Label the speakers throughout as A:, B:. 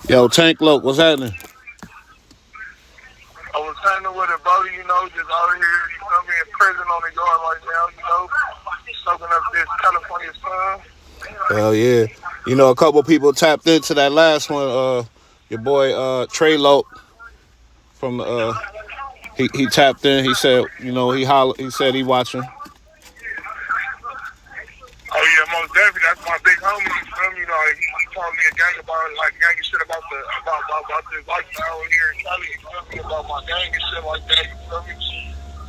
A: Yo, Tank Loke, what's happening?
B: I was hanging with it, brother, just out here, in prison on the yard right now, soaking up this California sun.
A: Hell yeah. You know, a couple people tapped into that last one. Your boy Trey Loke from he tapped in. He said, he said he watching.
B: Oh, yeah, most definitely. That's my big homie, you feel me? Like, he told me a gang about, like, gang shit about this lifestyle here in Cali, you feel me? About my gang and shit like that, you feel me?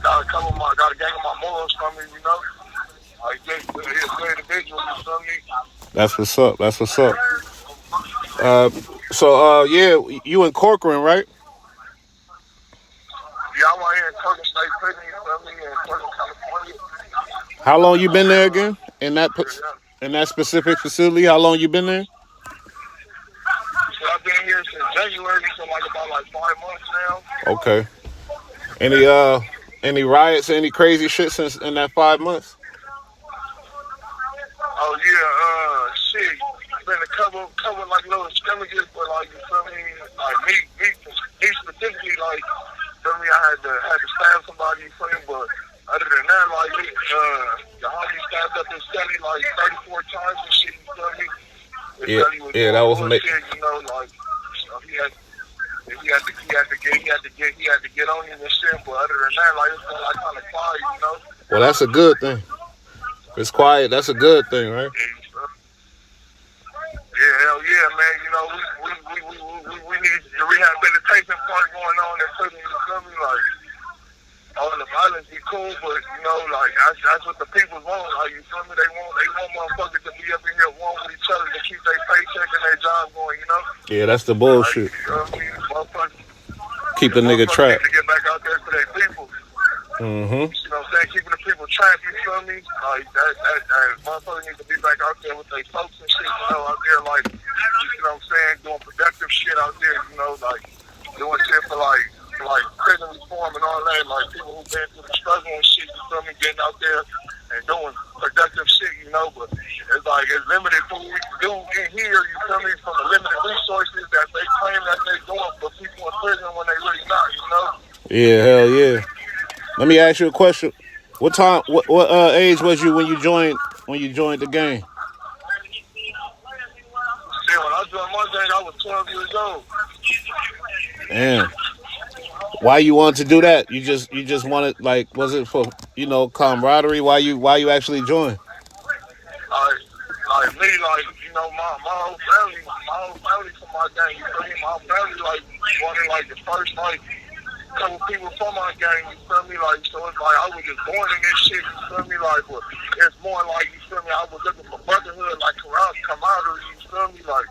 B: Got a gang of my morals from me, Like, just, he's a good individual, you feel me?
A: That's what's up. That's what's up. Uh, yeah, you in Corcoran, right?
B: Yeah, I'm out here in Corcoran State Prison, you feel me? In Corcoran, California.
A: How long you been there again?
B: Yeah, yeah.
A: In that specific facility? How long you been there?
B: So I've been here since January, so like about like 5 months now.
A: Okay. Any any riots, any crazy shit since in that 5 months?
B: Oh yeah, shit. Been a couple like little scrimmages, but like you feel me, like me specifically, like feel me, I had to stab somebody, you feel me, but other than that, like the homie stabbed up his celly like 34 times and shit, you feel me? His
A: Yeah,
B: celly was
A: yeah, that
B: doing
A: was
B: bullshit, like so he had to get on him and shit, but other than that, like it's been like kind of quiet.
A: well. That's a good thing. It's quiet. That's a good thing, right?
B: Yeah, hell yeah, man. We need the rehabilitation part going on in prison. You feel me? Like all the violence be cool, but like that's what the people want. Like you feel me? They want motherfuckers to be up in here one with each other to keep their paycheck and their job going.
A: Yeah, that's the
B: Like
A: bullshit.
B: you feel me?
A: Keep
B: The
A: the nigga
B: motherfuckers need
A: trapped.
B: to get back out there to their people.
A: Mm-hmm.
B: You know what I'm saying? Keeping the people trapped, you feel me? Like, that motherfucker needs to be back out there with their folks and shit, out there, like, you know what I'm saying? Doing productive shit out there, like, doing shit for prison reform and all that, like, people who've been through the struggle and shit, you feel me? Getting out there and doing productive shit, but it's like, it's limited for what we can do in here, you feel me? From the limited resources that they claim that they're doing for people in prison when they really not.
A: Yeah, hell yeah. Let me ask you a question. What time? What age was you when you joined the gang?
B: Shit, when I joined my gang, I was 12 years old.
A: Damn. Why you wanted to do that? You just wanted, like, was it for camaraderie? Why you actually joined?
B: Like me, like, my whole family from my gang, you feel me? My whole family, like, wanted, like, the first, like, couple people from my gang, you feel me? Like, so it's like, I was just born in this shit, you feel me? Like, but it's more like, you feel me? I was looking for brotherhood, like, camaraderie, you feel me? Like,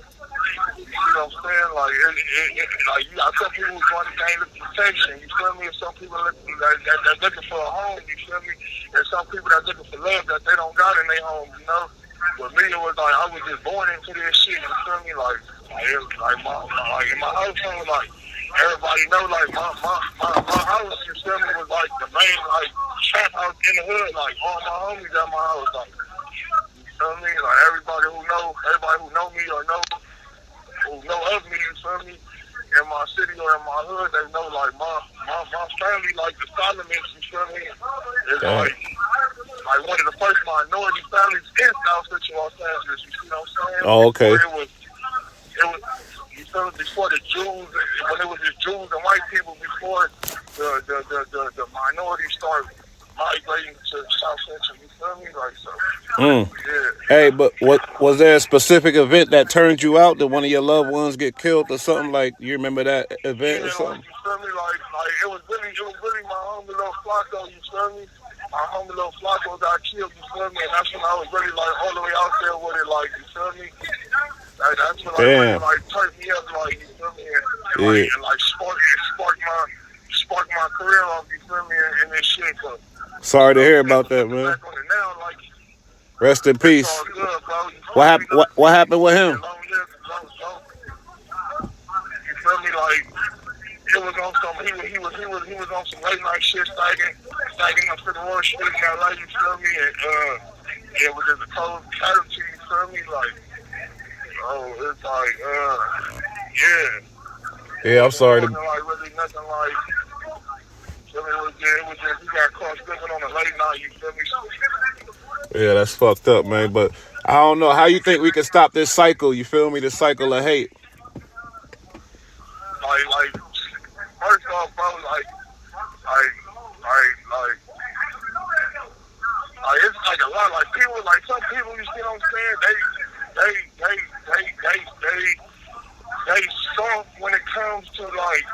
B: you know what I'm saying? Like, like you got some people who want to gain the protection, you feel me? And some people that looking for a home, you feel me? And some people that looking for love that they don't got in their home. But me, it was like, I was just born into this shit, you feel me? Like in my household, like, everybody know, like, my house, you feel me, was like the main, like, trap house in the hood. Like, all my homies at my house, like, you feel me? Like, everybody who know me or who know of me, you feel me, in my city or in my hood, they know, like, my family, like, the Solomons, you feel me, is
A: Damn.
B: like one of the first minority families in South Central Los Angeles, you see what I'm saying?
A: Oh, okay.
B: You feel me, before the Jews, when it was just Jews and white people, before the minorities started migrating to South Central, you feel me? Like, so, yeah.
A: Hey, but what was there a specific event that turned you out? Did one of your loved ones get killed or something? Like, you remember that event or
B: Yeah, like,
A: something?
B: you feel me? Like it was really my homie little Flacco, you feel me? My homie little Flacco got killed, you feel me? And that's when I was really, like, all the way out there with it, like, you feel me? Like, that's when, like, really,
A: Damn.
B: like, turned me up, like, you feel me?
A: Yeah.
B: Like, sparked my career off, you feel me? And this shit, but,
A: Sorry to hear about
B: but
A: that,
B: looking
A: man.
B: back on it now, like,
A: Rest in
B: it's all
A: peace.
B: good, bro. You
A: What
B: feel me?
A: happened? What happened with
B: Yeah,
A: him?
B: long live, long, you feel me? Like, it was on some, he was on some late night shit, stagging up to the Wall Street in LA, you feel me? And, it was just a cold casualty, you feel me? Like, oh, it's like, yeah,
A: Yeah, I'm sorry
B: Wasn't
A: to.
B: like really nothing like. So it was just he got caught slipping on a late night. You feel me?
A: Yeah, that's fucked up, man. But I don't know how you think we can stop this cycle. You feel me? This cycle of hate.
B: Like first off, bro, like, like, it's like a lot. Like people, like some people, you see what I'm saying? They, they, they, they, they, they soft when it comes to like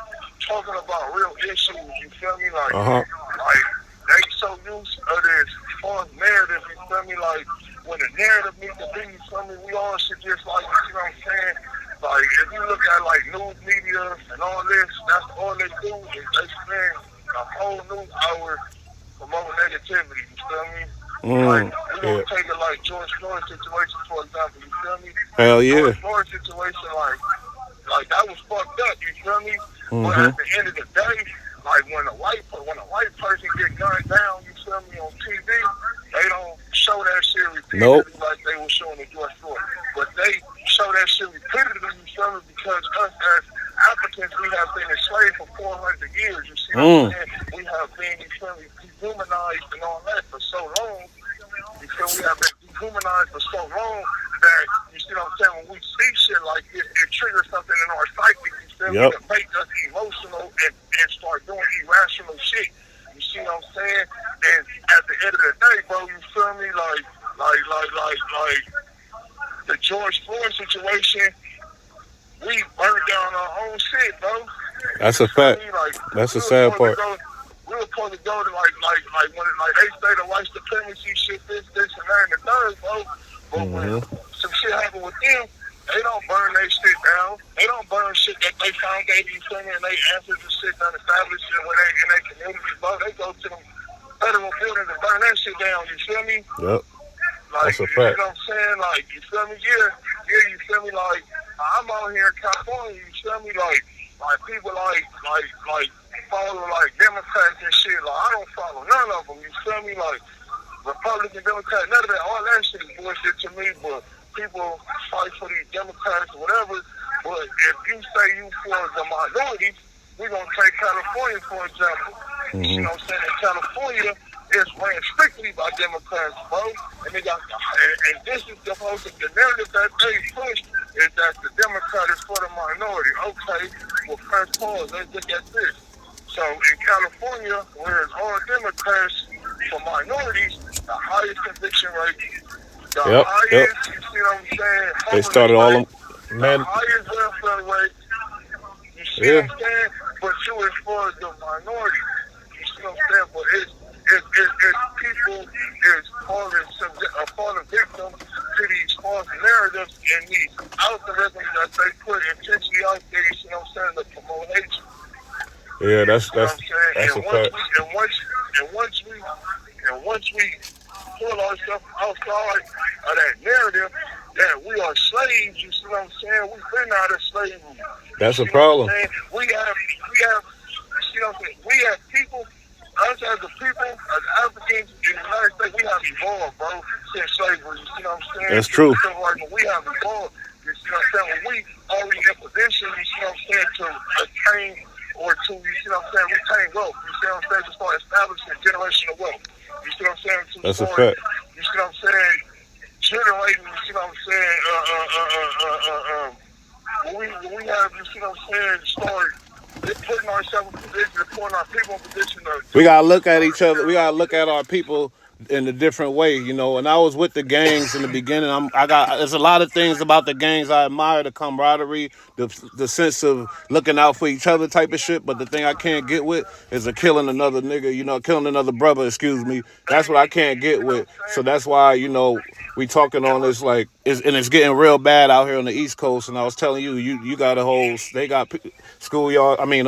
B: talking about real issues. You feel me?
A: Uh-huh.
B: Like they so used to this false narrative. You feel me? Like when the narrative needs to be, you feel me? We all should just like, you see what I'm saying? Like if you look at like news media and all this, that's all they do is they spend a whole news hour promoting negativity. You feel me? Like we
A: Yeah.
B: don't take it like George Floyd situation, for example. You feel me?
A: Hell yeah.
B: George Floyd situation, like that was fucked up. You feel me? But
A: Mm-hmm.
B: at the end of the day, like when a white person get gunned down, you feel me, on TV, they don't show that shit
A: Nope.
B: repeatedly like they were showing in George Floyd. But they show that shit repeatedly, you feel me, because us as Africans, we have been enslaved for 400 years. You see what I'm saying? We have been, you feel me, dehumanized and all that for so long. You feel we have been dehumanized for so long that, you see what I'm saying, when we see shit like this, it triggers something in our psyche, you feel me, to make us emotional and start doing irrational shit. You see what I'm saying? And at the end of the day, bro, you feel me, like the George Floyd situation, we burned down our own shit, bro.
A: That's a fact.
B: Like,
A: That's the sad part.
B: We were supposed to go to like when they say the white supremacy shit, this and that and the third, bro. But when some shit happened with them, they don't burn their shit down. They don't burn shit that they founded, you feel me, and they ancestors shit done established when they in their communities, bro. They go to them federal buildings and burn that shit down, you feel me?
A: Yep.
B: Like,
A: That's a
B: you
A: fact.
B: know what I'm saying? Like, you feel me? Yeah, you feel me? Like, I'm out here in California, you feel me? Like people like follow like Democrats and shit. Like I don't follow none of them. You feel me? Like Republican, Democrat, none of that. All that shit is bullshit to me. But people fight for these Democrats or whatever. But if you say you for the minorities, we're gonna take California for example. You know what I'm saying? In California, it's ran strictly by Democrats, bro. And they got and this is supposed to the narrative that they push is that the Democrat is for the minority. Okay, well first pause, let's look at this. So in California, where it's all Democrats for minorities, the highest conviction rate, the highest, you see what I'm saying?
A: They started all them
B: the highest welfare rate. You see what I'm saying? But you is for the minority. You see what I'm saying? But it's people is falling victim to these false narratives and these algorithms that they put intentionally out there, you see what I'm saying, to promote hatred.
A: Yeah, that's
B: you know what I'm saying?
A: That's a fact.
B: And once we pull ourselves outside of that narrative that we are slaves, you see what I'm saying? We've been out of slavery.
A: That's a problem.
B: We have you see what I'm saying? We have people, us as a people, as Africans in the United States, we have evolved, bro, since slavery. You see what I'm saying?
A: That's true.
B: So like we have evolved. You see what I'm saying? When we already in position, you see what I'm saying, to attain or to, you see what I'm saying, retain wealth. You see what I'm saying? To start establishing generational wealth. You see what I'm saying?
A: That's a fact.
B: You see what I'm saying? Generating, you see what I'm saying? When we have, you see what I'm saying, start putting ourselves in position, putting our people in position to.
A: We gotta look at each other. We gotta look at our people in a different way, you know. And I was with the gangs in the beginning. There's a lot of things about the gangs I admire: the camaraderie, the sense of looking out for each other type of shit. But the thing I can't get with is killing another nigga, you know, killing another brother. Excuse me. That's what I can't get with. So that's why, you know, we talking on this and it's getting real bad out here on the East Coast. And I was telling you got a whole, they got schoolyard. I mean,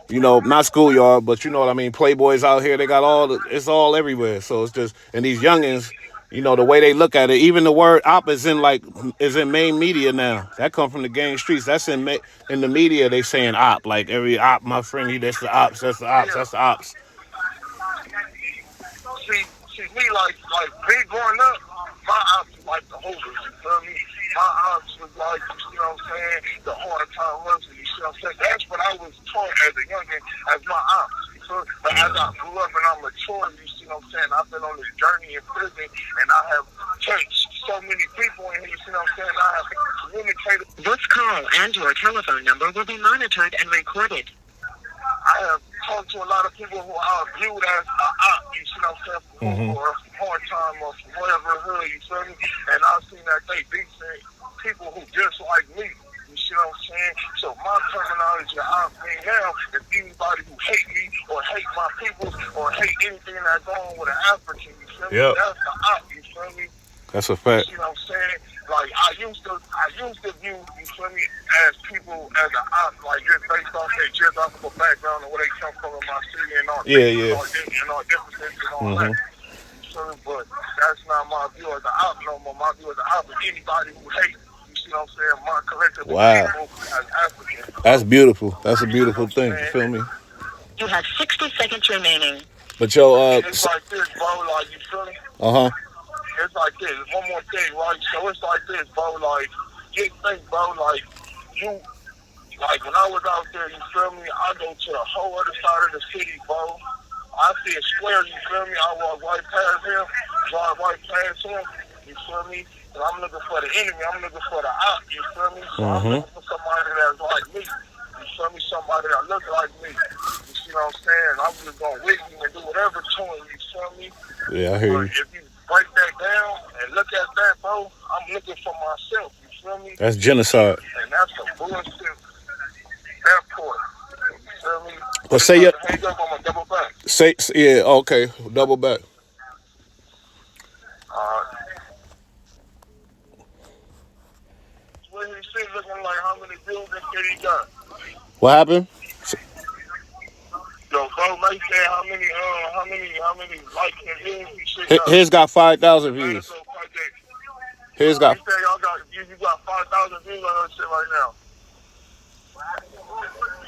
A: you know, not schoolyard, but you know what I mean. Playboys out here, they got it's all everywhere. So it's just, and these youngins, you know, the way they look at it, even the word op is in main media now. That come from the gang streets. That's in the media. They saying op, like every op, my friend, that's the ops, that's the ops, that's the ops.
B: See, me like me growing up, my ops was like the holders. You feel me? My ops was like, you see what I'm saying, the hard time hustlers. saying? That's what I was taught as a youngin', as my aunt. But as I grew up and I matured, you see what I'm saying? I've been on this journey in prison, and I have touched so many people in here, you see what I'm saying? I have communicated.
C: This call and your telephone number will be monitored and recorded.
B: I have talked to a lot of people who are viewed as a op, you see what I'm saying, for a hard time or for whatever hood, you feel me? And I've seen that they decent people who just like me, you see what I'm saying? So my terminology of op being now is anybody who hate me or hate my people or hate anything that's going with an African, you feel me?
A: Yep.
B: That's the op, you feel me?
A: That's a fact.
B: You see what I'm saying? Like I used to view, you feel me, as people as an op, like just based off their geographical background and where they come from in my city and all and all differences and all that. So, but that's not my view as an op no more. My view as an op is anybody who hates, you see what I'm saying, my collective people as African.
A: That's beautiful. That's a beautiful thing. You feel me?
C: You have 60 seconds remaining.
A: But yo,
B: it's like this, bro. Like you feel me? It's like this. One more thing, right? So it's like this, bro. Like, you think, bro, like, like when I was out there, you feel me? I go to the whole other side of the city, bro. I see a square, you feel me? I walk right past him, drive right past him, you feel me? And I'm looking for the enemy. I'm looking for the op, you feel me? So I'm looking for somebody that's like me. You feel me? Somebody that looks like me. You see what I'm saying? I'm just going to witness and do whatever to him, you feel me?
A: Yeah, I hear you.
B: If you break that down and look at that, bro, I'm looking for myself, you feel me?
A: That's genocide.
B: And that's some bullshit. Airport, you feel me?
A: But say it.
B: Hang up, I'm gonna double back.
A: Okay, double back.
B: What he see looking like? How many buildings did he got?
A: What happened?
B: Yo, bro, Mike said how many likes and views he shit got?
A: His got 5,000 views. His got.
B: He said you got 5,000 views on that shit right now.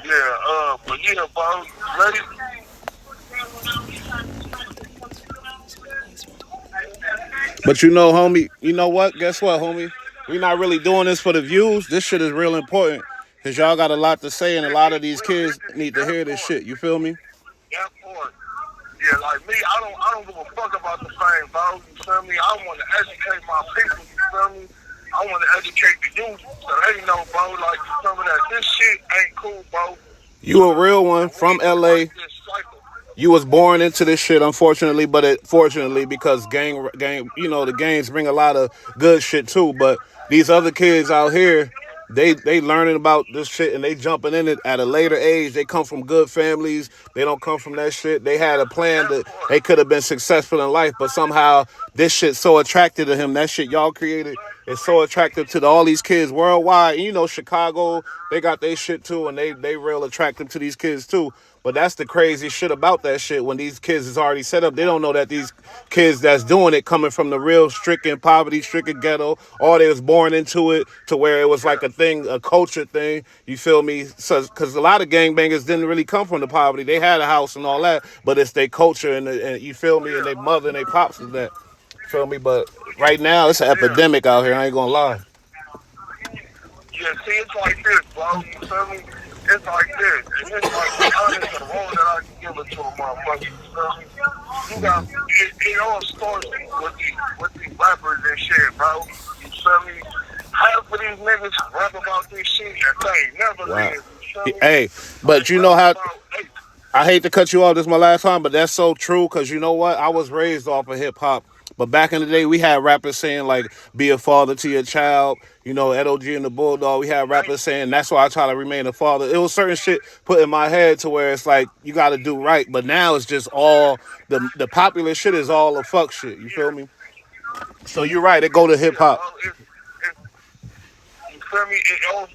B: Yeah, but yeah, bro, ready?
A: But you know, homie, you know what? Guess what, homie? We not really doing this for the views. This shit is real important. Because y'all got a lot to say and a lot of these kids need to hear this shit. You feel me?
B: That part. Yeah, like me, I don't give a fuck about the fame, bro. You feel me? I want to educate my people, you feel me? I want to educate the youth so they know, bro, like, you feel me, that this shit ain't cool, bro.
A: You a real one from LA. You was born into this shit, unfortunately, but fortunately, because gang, you know, the gangs bring a lot of good shit too. But these other kids out here, they learning about this shit and they jumping in it at a later age. They come from good families. They don't come from that shit. They had a plan that they could have been successful in life, but somehow this shit so attracted to him. That shit y'all created is so attractive to all these kids worldwide. And you know, Chicago, they got their shit too, and they real attractive to these kids too. But that's the crazy shit about that shit. When these kids is already set up, they don't know that these kids that's doing it coming from the real stricken poverty, stricken ghetto, or they was born into it to where it was like a thing, a culture thing. You feel me? So, because a lot of gangbangers didn't really come from the poverty. They had a house and all that, but it's their culture and you feel me, and their mother and their pops is that. Feel me? But right now it's an epidemic out here. I ain't gonna lie.
B: Yeah, see, it's like this, bro. You feel me? It's like this. And it's like the honest and wrong that I can give it to a motherfucker. You feel me? You got, it all starts with these rappers and shit, bro. You feel me? Half of these niggas rap about this shit and they never live. You feel me?
A: Hey, but you know how... I hate to cut you off. This is my last time, but that's so true because you know what? I was raised off of hip-hop. But back in the day, we had rappers saying, like, be a father to your child. You know, LOG and the Bulldog, we had rappers saying, that's why I try to remain a father. It was certain shit put in my head to where it's like, you got to do right. But now it's just all, the popular shit is all the fuck shit. You feel me? So you're right. It go to hip-hop.
B: You feel me? It all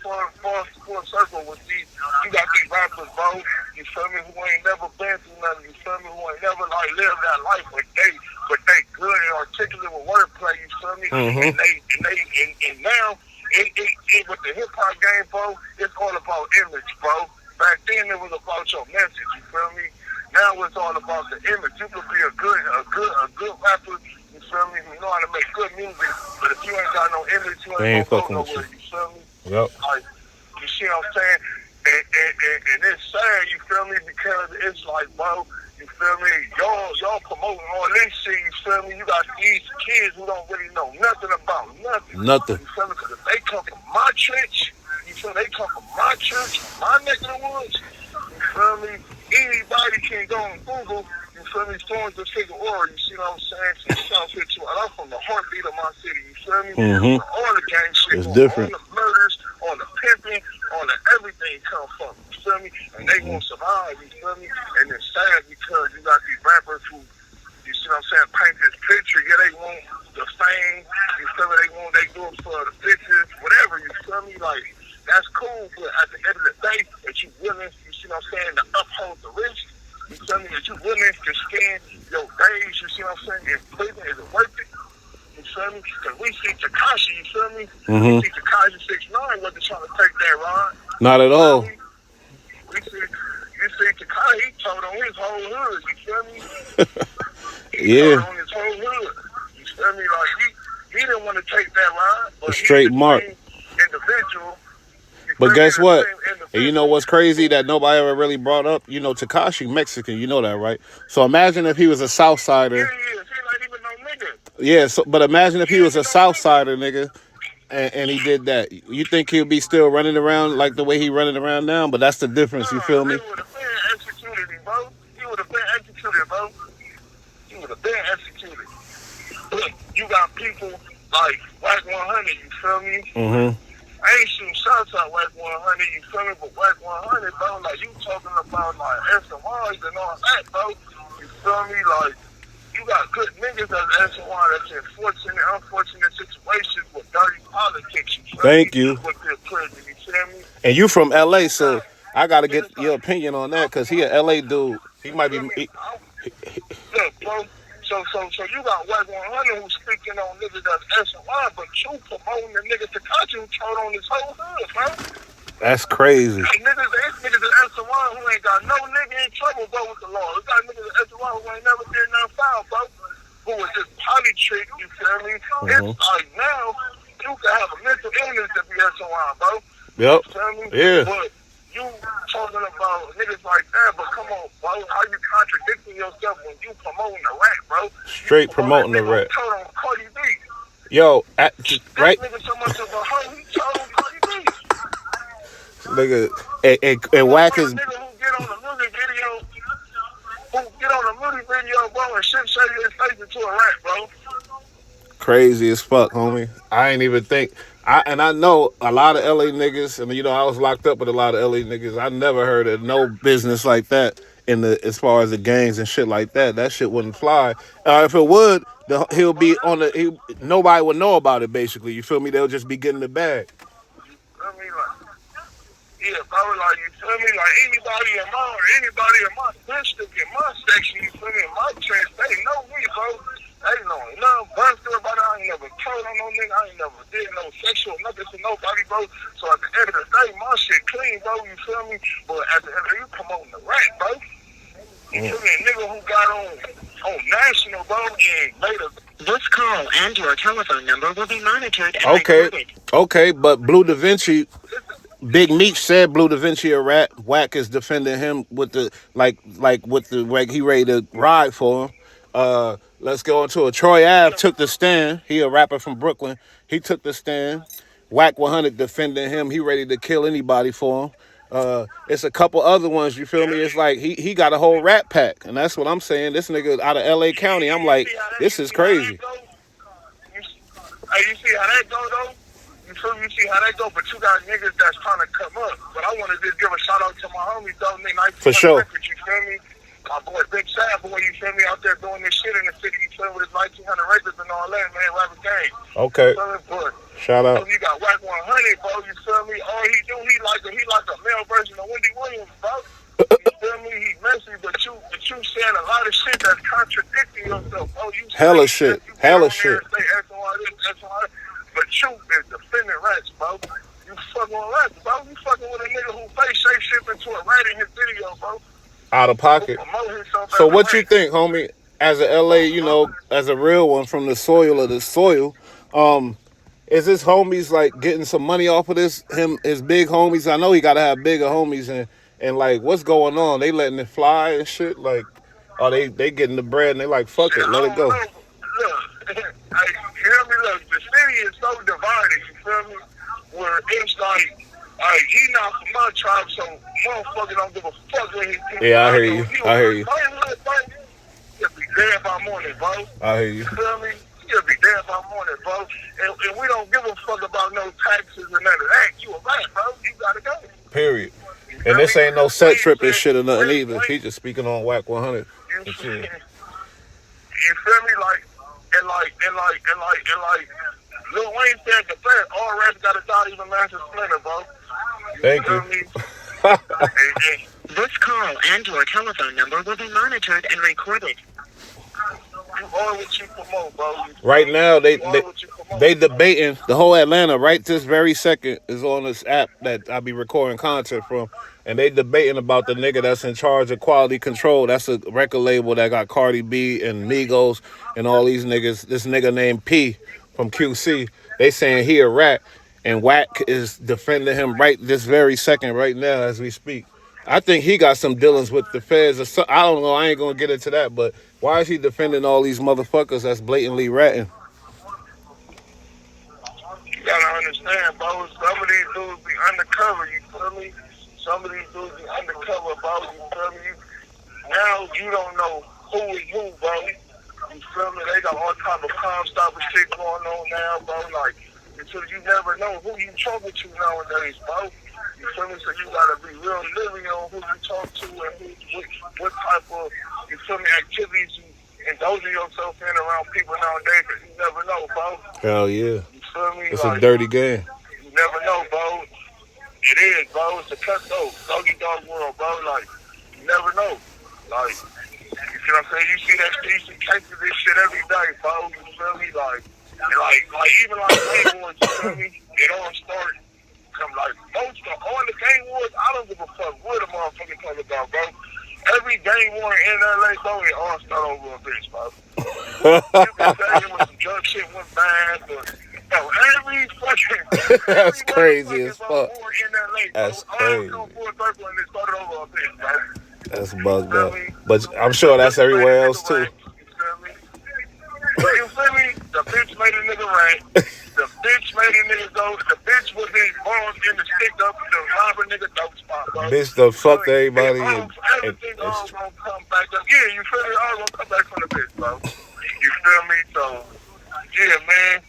B: full circle with these. You got these rappers, bro. You feel me? Who ain't never been through nothing. You feel me? Who ain't never like lived that life, but they good and articulate with wordplay. You feel me? And now with the hip hop game, bro, it's all about image, bro. Back then it was about your message. You feel me? Now it's all about the image. You could be a good rapper. You feel me? You know how to make good music, but if you ain't got no image, you ain't gonna go nowhere. You feel me?
A: Yep.
B: Like, you see what I'm saying? And it's sad, you feel me, because it's like, bro, you feel me, y'all promoting all this shit, you feel me, you got these kids who don't really know nothing about nothing.
A: Nothing.
B: You feel me, because if they come from my church, you feel me, they come from my church, from my neck of the woods, you feel me, anybody can go on Google, you feel me, Storms the Figure Aura, you see what I'm saying, from South here too, I'm from the heartbeat of my city, you feel me, all the gang shit,
A: It's different.
B: all the murders, all the pimping, all the everything come from, you feel me, and they won't survive, you feel me, and it's sad because you got these rappers who, you see what I'm saying, paint this picture, yeah, they want the fame, you feel me, they do it for the pictures, whatever, you feel me, like, that's cool, but at the end of the day, that you willing, you see what I'm saying, to uphold the risk, you feel me, that you willing to spend your days, you see what I'm saying, in prison, is it worth it? You feel me? Because we see Tekashi, you feel me? We see Tekashi 6ix9ine wasn't trying to take that ride.
A: Not at all.
B: You see Tekashi, he told on his whole hood, you feel me? He told on his whole hood. You feel me? Like, he didn't want to take that ride, but
A: straight mark.
B: Individual.
A: But guess what? And you know what's crazy that nobody ever really brought up? You know, Tekashi Mexican, you know that, right? So imagine if he was a Southsider.
B: Yeah, he ain't even no nigga.
A: Yeah, so but imagine if he was a Southsider nigga and he did that. You think he'll be still running around like the way he running around now? But that's the difference, you feel me?
B: He would have been executed, bro. He would have been executed, bro. He would have been executed. But you got people like Wack 100, you feel me? I ain't shooting shots at Wack 100, you feel me? But Wack 100, bro, like, you talking about, like, SMRs and all that, bro. You feel me? Like, you got good niggas that's SMR that's in unfortunate situations with dirty politics, you feel
A: Thank
B: me?
A: you.
B: With their prison, you feel me?
A: And you from LA, so I gotta get your opinion on that, because he a LA dude. He might be...
B: Look, bro. So you got Wack 100 who's speaking on niggas that's SMI, but you promoting the nigga Tekashi who told on his whole hood, bro.
A: That's crazy.
B: Like, niggas at SMI who ain't got no nigga in trouble, bro, with the law. You got niggas at SMI who ain't never did nothing foul, bro. Who was just potty trick, you feel me? It's like now, you can have a mental illness to be SMI, bro.
A: Yep.
B: You feel me?
A: Yeah.
B: But you talking about niggas like that, but come on, bro. How you contradicting yourself when you promoting the rap, bro?
A: Straight promoting the rap. Yo, right?
B: Nigga so much of a hoe, he told Cardi B.
A: Nigga, and Wack is...
B: Nigga who get on a music video, bro, and shit show you his face into a rap, bro.
A: Crazy as fuck, homie. I ain't even think... I know a lot of LA niggas, and you know I was locked up with a lot of LA niggas. I never heard of no business like that as far as the gangs and shit like that. That shit wouldn't fly. If it would, he'll be on the. Nobody would know about it. Basically, you feel me? They'll just be getting the bag.
B: I mean, like, yeah, bro, like, you feel me? Like, anybody in my district, in my section, you feel me? In my trench, they know me, bro. They know nothing but about it. I ain't never told on no nigga. I ain't never did no sexual nothing to nobody, bro. So at the end of the day, my shit clean, bro. You feel me? But at the end of the day, you promoting the rap, bro. You feel me? A nigga who got on national, bro, and later.
C: This call and your telephone number will be monitored and recorded.
A: Okay, but Blue Da Vinci... Big Meech said Blue Da Vinci a rat. Wack is defending him with the he ready to ride for him. Let's go into it. Troy Ave took the stand. He a rapper from Brooklyn. He took the stand. Wack 100 defending him. He ready to kill anybody for him. It's a couple other ones, you feel me? It's like he got a whole rap pack, and that's what I'm saying. This nigga out of LA County, I'm like, this is crazy.
B: Hey, you see how that go, though? You see how that go, but you got niggas that's trying to come up. But I want to just give a shout out to my homies, though.
A: For sure.
B: You feel me? My boy, Big Sad Boy, you feel me? Out there doing this shit in the city, you feel me? With his 1900 records and all that, man. Rapper gang.
A: Okay.
B: You feel me? But
A: shout out.
B: You got Wack 100, bro. You feel me? All he do, he like a male version of Wendy Williams, bro. You feel me? He messy, but you saying a lot of shit that's contradicting yourself, bro. You
A: hella shit. Hella shit.
B: But you is defending rats, bro. You fucking with rats, bro. You fucking with a nigga who face shape shit into a rat in his video, bro.
A: Out of pocket. So what you think, homie? As a LA, you know, as a real one from the soil of the soil, is his homies like getting some money off of this? His big homies. I know he gotta have bigger homies, And like, what's going on? They letting it fly and shit. Like, oh, they getting the bread and they like, fuck
B: Shit,
A: it,
B: I
A: let it
B: don't
A: go.
B: know. Look, hey, you hear me? Look, the city is so divided, you feel me? Where it's like, he not from my tribe, so motherfucker don't give a fuck what his people
A: Yeah, I hear
B: like
A: you.
B: on you.
A: I hear you.
B: He'll be dead by morning, bro.
A: I hear you.
B: You feel me? He'll be dead by morning, bro. And we don't give a fuck about no taxes and none of that. You a rat, bro. You gotta go.
A: Period.
B: You
A: And
B: feel
A: this
B: me?
A: ain't no set
B: Wayne
A: tripping
B: said,
A: shit or nothing either.
B: Wayne,
A: He just speaking on whack 100
B: you
A: and
B: feel
A: shit.
B: me? Like, Lil Wayne said the fact all rats gotta die, even Master Splinter, bro. You
A: Thank
B: feel
A: you.
B: me? And
C: This call and your telephone number will be monitored and recorded.
B: you are what you promote, bro. You
A: Right
B: feel me?
A: now,
B: You are what you promote.
A: they debating the whole Atlanta. Right this very second is on this app that I be recording content from, and they debating about the nigga that's in charge of quality control. That's a record label that got Cardi B and Migos and all these niggas. This nigga named P from QC. They saying he a rat, and Wack is defending him right this very second, right now as we speak. I think he got some dealings with the feds or something. I don't know. I ain't gonna get into that, but why is he defending all these motherfuckers that's blatantly ratting?
B: You gotta understand, bro. Some of these dudes be undercover, you feel me? Some of these dudes be undercover, bro. You feel me? Now you don't know who is who, bro. You feel me? They got all type of crime stopper shit going on now, bro. Like, until you never know who you talking to nowadays, bro. You feel me? So you gotta be real living on who you talk to and what type of, you feel me, activities you indulging yourself in around people nowadays, because you never know, bro.
A: Hell yeah.
B: You feel me?
A: It's a
B: Like,
A: dirty game.
B: you never know, bro. It is, bro. It's a cutthroat, doggy dog world, bro. Like, you never know. Like, you see what I'm saying? You see that station cases this shit every day, bro. You feel me? Like even like game wars, you feel me? It all start from like most of all the game wars. I don't give a fuck what a motherfucker talk about, bro. Every game war in LA, bro, it all start over a bitch, bro. You can say it was some drug shit went bad, but no, every
A: That's crazy as
B: motherfucking
A: fuck.
B: war in LA, bro.
A: That's
B: All
A: crazy.
B: come full circle and it started over a bitch, bro.
A: That's
B: You
A: bugged
B: feel
A: up.
B: me?
A: But I'm
B: The
A: sure that's
B: bitch made
A: everywhere
B: a
A: else
B: nigga
A: too.
B: rank. You feel me? You feel me? The bitch made a nigga rank. The bitch made a nigga go. The bitch was involved in the stick up the robber nigga dope spot, bro.
A: Bitch done
B: You feel
A: fucked
B: me?
A: everybody
B: Everything all gonna come back up. Yeah, you feel me? All gonna come back from the bitch, bro. You feel me? So, yeah, man.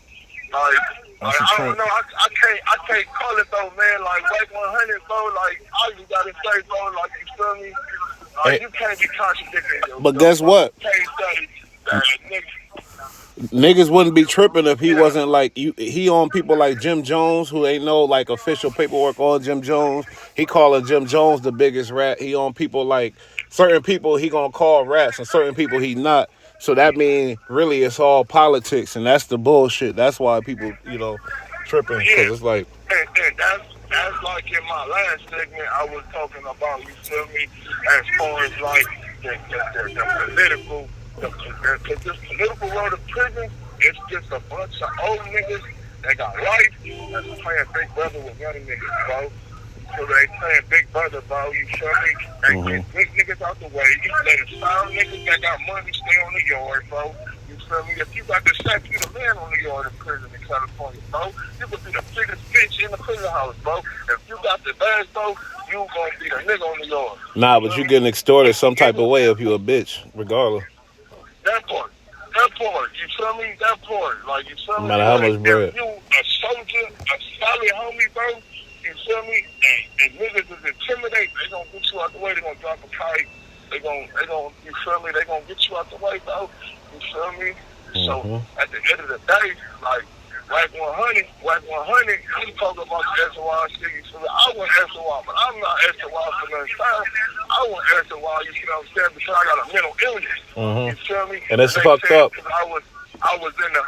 B: Like,
A: That's a
B: I
A: trend.
B: don't know. I can't call it though, man. Like, Wake 100, bro. Like, all you gotta say, bro. Like, you feel me? Like,
A: Hey,
B: you can't be contradicting yourself.
A: but guess
B: Bro.
A: what?
B: You can't say that nigga.
A: Niggas wouldn't be tripping if he
B: Yeah.
A: wasn't like you. He on people like Jim Jones, who ain't no like official paperwork on Jim Jones. He calling Jim Jones the biggest rat. He on people like certain people he gonna call rats, and certain people he not. So that mean really it's all politics, and that's the bullshit. That's why people tripping,
B: Yeah,
A: because it's like
B: and that's like in my last segment I was talking about. You feel me? As far as like the political, because this political road of prison, it's just a bunch of old niggas that got life that's playing Big Brother with young niggas, bro. So they playing Big Brother, bro. You feel me? They get big niggas out the way. You let the sound niggas that got money stay on the yard, bro. You feel me? If you got the sack, you the man on the yard in prison in California, bro. You could be the biggest bitch in the prison house, bro. If you got the bag, bro, you gonna be the nigga on the yard.
A: nah,
B: You
A: but
B: feel
A: you
B: me?
A: getting extorted some type of way if you a bitch, regardless.
B: That part. That part. You feel me? That part. Like, you feel
A: No
B: me?
A: matter how
B: Like,
A: much bread.
B: if you a soldier, a solid homie, bro, you feel me? And niggas is intimidated, they gonna get you out the way, they gonna drop a kite, they gonna, you feel me? They gonna get you out the way, bro. You feel me? So, at the end of the day, like, Whack 100, he talking about the SOY shit, you feel me? I want SOY, but I'm not SOY for nothing time. I want SOY, you see what I'm saying? Because I got a mental illness. You feel me?
A: And it's
B: They
A: fucked
B: said,
A: up.
B: because I was in the,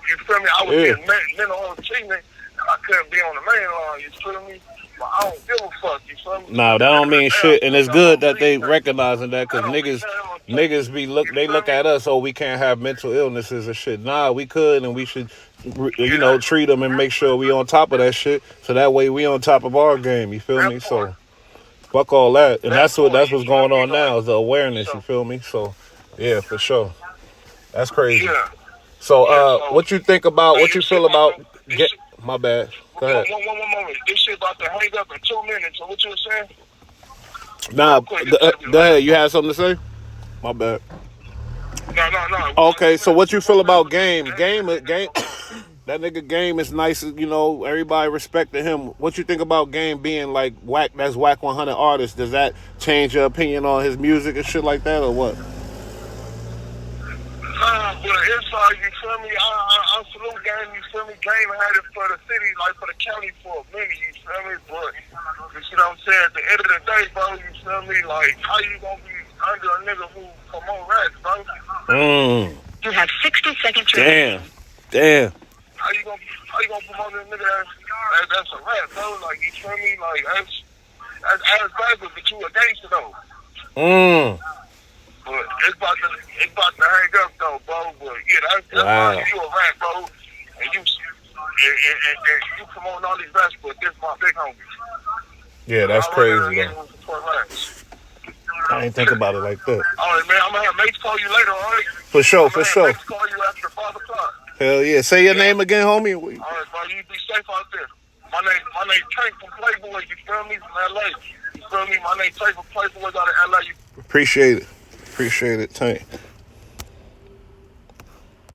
B: you feel me? I was
A: Yeah.
B: in mental health treatment. I couldn't be on the main line, you feel me? But I don't give a fuck, you feel me?
A: Nah, that don't mean shit, and it's good that they recognizing that,
B: I
A: because
B: don't
A: niggas,
B: care what
A: niggas be look,
B: you
A: they
B: feel
A: look
B: me?
A: at us, oh, we can't have mental illnesses and shit. Nah, we could, and we should,
B: Yeah.
A: treat them and make sure we on top of that shit, so that way we on top of our game. You feel
B: That
A: me?
B: part.
A: So Fuck all that, and that's
B: part,
A: what's
B: you feel
A: going
B: me?
A: on now is the awareness.
B: So,
A: You feel me? So, yeah, for sure. That's crazy.
B: yeah.
A: So,
B: Yeah, so,
A: what you think about?
B: hey,
A: What you feel about?
B: this
A: Get
B: shit,
A: my bad. Go ahead.
B: one moment. This shit about to hang up in 2 minutes. So what you were saying?
A: Nah,
B: Real quick, it's gotta be
A: go
B: like,
A: ahead. You had something to say? My bad.
B: no.
A: Okay, so what you feel about
B: Game.
A: Game? Game. That nigga Game is nice. You know, everybody respected him. What you think about Game being like whack? That's whack 100 artist. Does that change your opinion on his music and shit like that, or what?
B: But it's like, you feel me? I salute Game, you feel me? Game had it for the city, like for the county for a minute, you feel me? But, you see what I'm saying? At the end of the day, bro, you feel me? Like, how you gonna be under a nigga who promote rats, bro?
C: You have 60 seconds
A: Damn.
C: remaining.
A: Damn.
B: How you gonna promote a nigga that's a rat, bro? Like, you feel me? Like, that's backwards, but you a gangster, though. But it's about to hang up though, bro. But yeah, that's
A: Wow.
B: why you a rat, bro. And you promoting all these rats, but this my big homie.
A: Yeah, that's crazy though.
B: Who support rats.
A: I ain't think about it like that.
B: All right, man. I'm gonna have mates call you later, all right?
A: For sure,
B: I'm
A: for
B: gonna
A: sure.
B: have mates call you after 5 o'clock.
A: Hell yeah. Say your name again, homie.
B: All right, bro. You be safe out there. My name Tank from Playboys. You feel me? From LA. You feel me? My name Tank from Playboys out of LA.
A: Appreciate it, Tank.